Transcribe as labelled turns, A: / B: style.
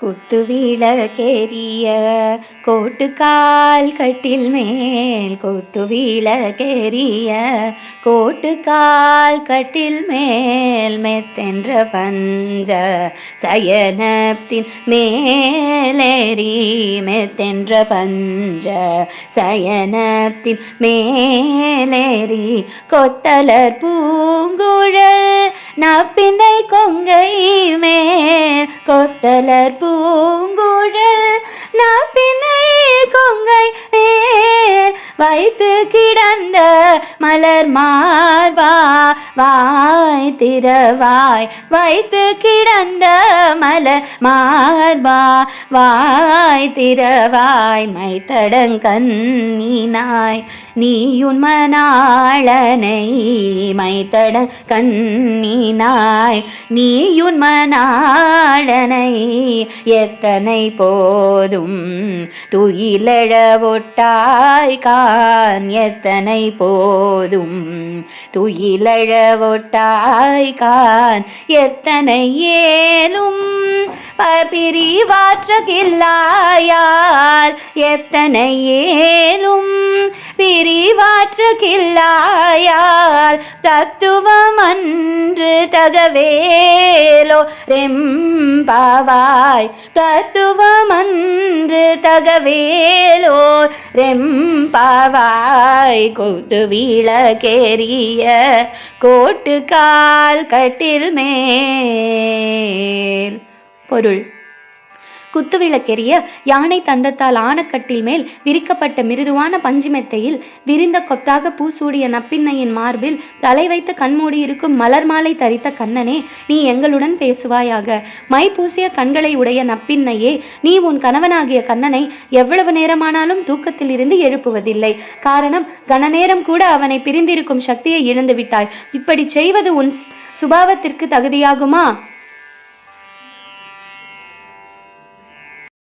A: குத்து விளக்கெரிய கோட்டுக்கால் கட்டில் மேல், குத்து விளக்கெரிய கோட்டுக்கால் கட்டில் மேல், மெத்தென்ற பஞ்ச சயனத்தின் மேலேறி, மெத்தென்ற பஞ்ச சயனத்தின் மேலேறி, கொத்தலர் பூங்குழல் நப்பினை கொங்கை மேல், கொத்தலர் பூங்குழல் நப்பினை கொங்கை மேல், வைத்து கிடந்த மலர் மார்பா வாய் திறவாய், வைத்து கிடந்த மலர் மார்பா வாய் திறவாய், மைத்தடங்கண்ணினாய் நீயுன் மணாளனை, மைத்தடங்கண்ணினாய் நீயுன் மணாளனை, எத்தனை போதும் துயிலழ ஒட்டாய் கான், எத்தனை போதும் துயிலழ ஒட்டாய் கான், எத்தனை ஏலும் பிரிவாற்றகில்லாயால், எத்தனை ஏலும் பிரிவாற்றகில்லாயால், தத்துவம் அன்று தகவேலோ ரெம்பாவாய், தத்துவம் அன்று தகவேலோ ரெம்பாவாய், குத்து விளக்கெரிய கோட்டுக்கால் கட்டில் மேல். பொருள்: குத்துவிளக்கெரிய யானை தந்தத்தால் ஆனக்கட்டில் மேல் விரிக்கப்பட்ட மிருதுவான பஞ்சுமெத்தையில் விரிந்த கொத்தாக பூசூடிய நப்பின்னையின் மார்பில் தலை வைத்து கண்மூடி இருக்கும் மலர் மாலை தரித்த கண்ணனே, நீ எங்களுடன் பேசுவாயாக. மை பூசிய கண்களை உடைய நப்பின்னையே, நீ உன் கணவனாகிய கண்ணனை எவ்வளவு நேரமானாலும் தூக்கத்தில் இருந்து எழுப்புவதில்லை. காரணம், கனநேரம் கூட அவனை பிரிந்திருக்கும் சக்தியை இழந்து விட்டாய். இப்படி செய்வது உன் சுபாவத்திற்கு தகுதியாகுமா?